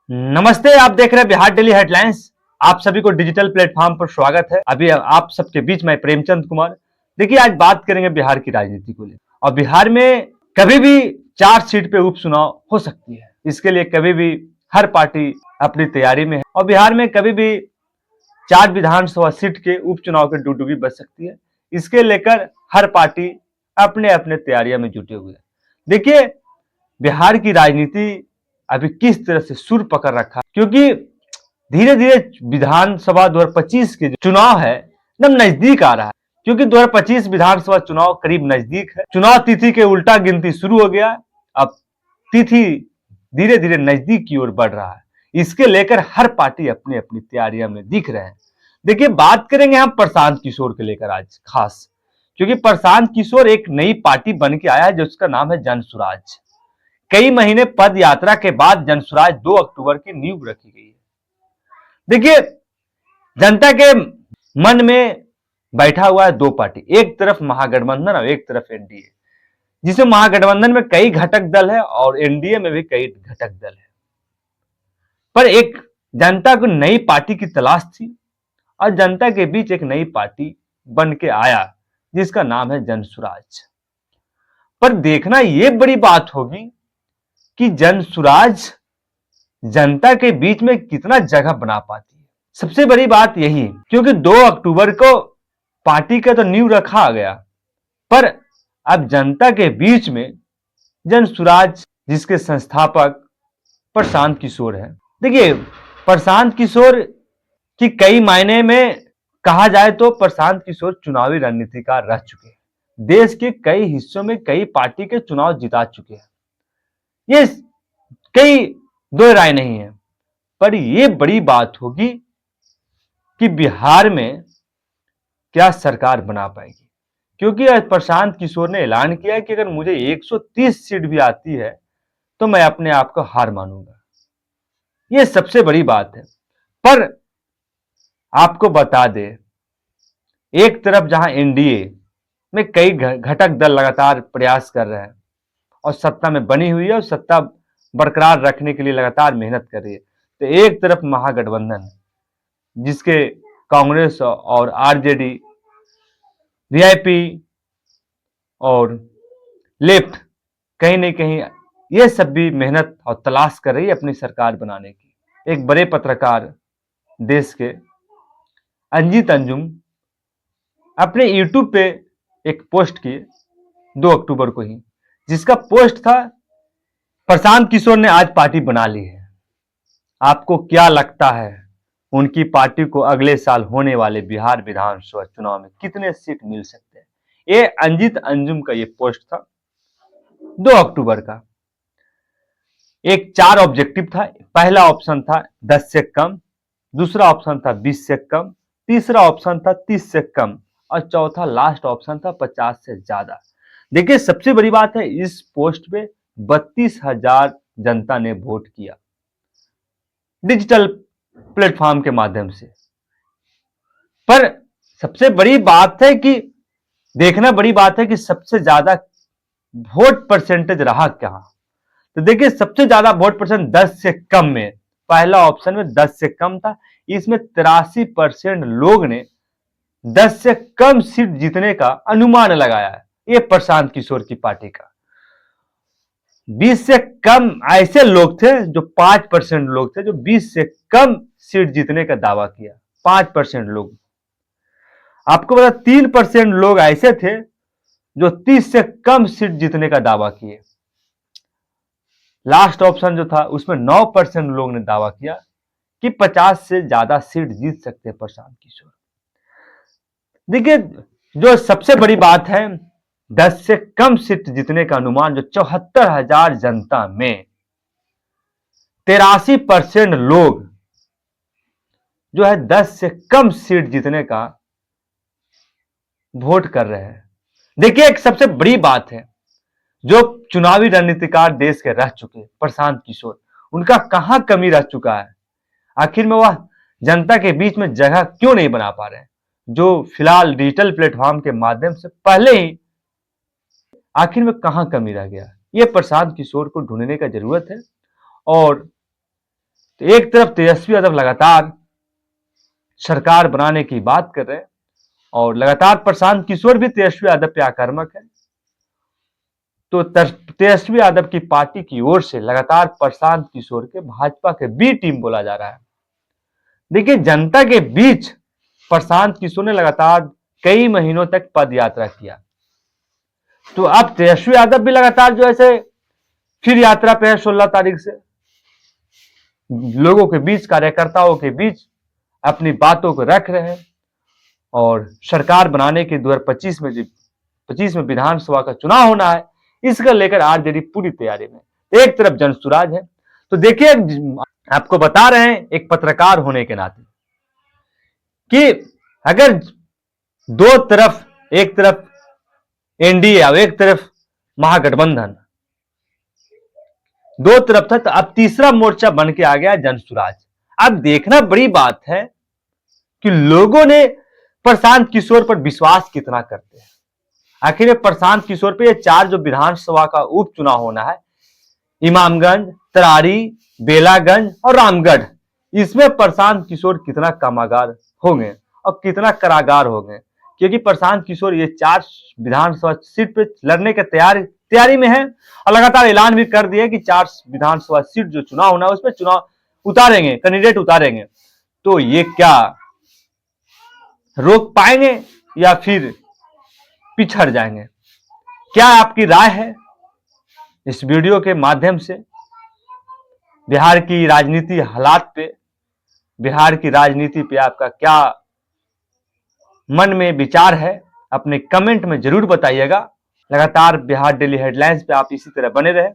नमस्ते, आप देख रहे हैं बिहार डेली हेडलाइंस। आप सभी को डिजिटल प्लेटफॉर्म पर स्वागत है। अभी आप सबके बीच में प्रेमचंद कुमार। देखिए, आज बात करेंगे बिहार की राजनीति को लेकर। और बिहार में कभी भी 4 सीट पे उपचुनाव हो सकती है। इसके लिए कभी भी हर पार्टी अपनी तैयारी में है और बिहार में कभी भी 4 विधानसभा सीट के उपचुनाव की डुगडुगी बज सकती है। इसके लेकर हर पार्टी अपने अपने तैयारियों में जुटे हुए है। देखिए, बिहार की राजनीति अभी किस तरह से सुर पकड़ रखा, क्योंकि धीरे धीरे विधानसभा 2025 के जो चुनाव है एकदम नजदीक आ रहा है। क्योंकि 2025 विधानसभा चुनाव करीब नजदीक है। चुनाव तिथि के उल्टा गिनती शुरू हो गया। अब तिथि धीरे धीरे नजदीक की ओर बढ़ रहा है। इसके लेकर हर पार्टी अपनी अपनी तैयारियों में दिख रहे हैं। देखिए, बात करेंगे हम प्रशांत किशोर के लेकर आज खास, क्योंकि प्रशांत किशोर एक नई पार्टी बन के आया है जिसका नाम है जनसुराज। कई महीने पद यात्रा के बाद जनसुराज 2 अक्टूबर की नींव रखी गई है। देखिए, जनता के मन में बैठा हुआ है दो पार्टी, एक तरफ महागठबंधन और एक तरफ एनडीए, जिसमें महागठबंधन में कई घटक दल है और एनडीए में भी कई घटक दल है। पर एक जनता को नई पार्टी की तलाश थी और जनता के बीच एक नई पार्टी बन के आया जिसका नाम है जनसुराज। पर देखना यह बड़ी बात होगी कि जनसुराज जनता के बीच में कितना जगह बना पाती है। सबसे बड़ी बात यही है, क्योंकि 2 अक्टूबर को पार्टी का तो नींव रखा गया, पर अब जनता के बीच में जनसुराज जिसके संस्थापक प्रशांत किशोर है। देखिए, प्रशांत किशोर की कई मायने में कहा जाए तो प्रशांत किशोर चुनावी रणनीतिकार रह चुके हैं। देश के कई हिस्सों में कई पार्टी के चुनाव जिता चुके हैं। ये कई दो राय नहीं है। पर यह बड़ी बात होगी कि बिहार में क्या सरकार बना पाएगी, क्योंकि प्रशांत किशोर ने ऐलान किया कि अगर मुझे 130 सीट भी आती है तो मैं अपने आप को हार मानूंगा। यह सबसे बड़ी बात है। पर आपको बता दे, एक तरफ जहां एनडीए में कई घटक दल लगातार प्रयास कर रहे हैं और सत्ता में बनी हुई है और सत्ता बरकरार रखने के लिए लगातार मेहनत कर रही है, तो एक तरफ महागठबंधन जिसके कांग्रेस और आरजेडी, वीआईपी और लेफ्ट कहीं ना कहीं ये सब भी मेहनत और तलाश कर रही है अपनी सरकार बनाने की। एक बड़े पत्रकार देश के अंजित अंजुम अपने यूट्यूब पे एक पोस्ट किए 2 अक्टूबर को ही, जिसका पोस्ट था प्रशांत किशोर ने आज पार्टी बना ली है। आपको क्या लगता है उनकी पार्टी को अगले साल होने वाले बिहार विधानसभा चुनाव में कितने सीट मिल सकते हैं? ये अंजित अंजुम का ये पोस्ट था 2 अक्टूबर का। एक 4 ऑब्जेक्टिव था। पहला ऑप्शन था 10 से कम, दूसरा ऑप्शन था 20 से कम, तीसरा ऑप्शन था 30 से कम और चौथा लास्ट ऑप्शन था 50 से ज्यादा। देखिए, सबसे बड़ी बात है, इस पोस्ट पे 32,000 जनता ने वोट किया डिजिटल प्लेटफॉर्म के माध्यम से। पर सबसे बड़ी बात है कि देखना बड़ी बात है कि सबसे ज्यादा वोट परसेंटेज रहा क्या। तो देखिए, सबसे ज्यादा वोट परसेंट 10 से कम में, पहला ऑप्शन में 10 से कम था। इसमें 83% लोग ने 10 से कम सीट जीतने का अनुमान लगाया है। यह प्रशांत किशोर की पार्टी का 20 से कम ऐसे लोग थे जो 5% लोग थे जो 20 से कम सीट जीतने का दावा किया। 5% लोग। आपको पता 3% लोग ऐसे थे जो 30 से कम सीट जीतने का दावा किए। लास्ट ऑप्शन जो था उसमें 9% लोग ने दावा किया कि 50 से ज्यादा सीट जीत सकते हैं प्रशांत किशोर। देखिए, जो सबसे बड़ी बात है, 10 से कम सीट जीतने का अनुमान जो 74,000 जनता में 83% लोग जो है 10 से कम सीट जीतने का वोट कर रहे हैं। देखिए, एक सबसे बड़ी बात है, जो चुनावी रणनीतिकार देश के रह चुके प्रशांत किशोर, उनका कहां कमी रह चुका है? आखिर में वह जनता के बीच में जगह क्यों नहीं बना पा रहे हैं, जो फिलहाल डिजिटल प्लेटफॉर्म के माध्यम से पहले ही आखिर में कहां कमी रह गया? यह प्रशांत किशोर को ढूंढने का जरूरत है। और तो एक तरफ तेजस्वी यादव लगातार सरकार बनाने की बात कर रहे हैं और लगातार प्रशांत किशोर भी तेजस्वी यादव पे आक्रामक है। तो तेजस्वी यादव की पार्टी की ओर से लगातार प्रशांत किशोर के भाजपा के बी टीम बोला जा रहा है। देखिए, जनता के बीच प्रशांत किशोर ने लगातार कई महीनों तक पद यात्रा किया, तो अब तेजस्वी यादव भी लगातार जो है फिर यात्रा पे है। 16 तारीख से लोगों के बीच, कार्यकर्ताओं के बीच अपनी बातों को रख रहे हैं और सरकार बनाने के 2025 में विधानसभा का चुनाव होना है, इसको लेकर आरजेडी पूरी तैयारी में। एक तरफ जनसुराज है, तो देखिए आपको बता रहे हैं एक पत्रकार होने के नाते कि अगर दो तरफ, एक तरफ एनडीए और एक तरफ महागठबंधन, दो तरफ था, तो अब तीसरा मोर्चा बन के आ गया जनसुराज। अब देखना बड़ी बात है कि लोगों ने प्रशांत किशोर पर विश्वास कितना करते हैं। आखिर प्रशांत किशोर पे ये 4 जो विधानसभा का उपचुनाव होना है, इमामगंज, तरारी, बेलागंज और रामगढ़, इसमें प्रशांत किशोर कितना कामागार होंगे और कितना करागार होंगे, क्योंकि प्रशांत किशोर ये 4 विधानसभा सीट पे लड़ने के तैयारी में है और लगातार ऐलान भी कर दिया कि 4 विधानसभा सीट जो चुनाव होना है उसमें चुनाव उतारेंगे, कैंडिडेट उतारेंगे। तो ये क्या रोक पाएंगे या फिर पिछड़ जाएंगे? क्या आपकी राय है? इस वीडियो के माध्यम से बिहार की राजनीति हालात पे, बिहार की राजनीति पे आपका क्या मन में विचार है, अपने कमेंट में जरूर बताइएगा। लगातार बिहार डेली हेडलाइंस पे आप इसी तरह बने रहे।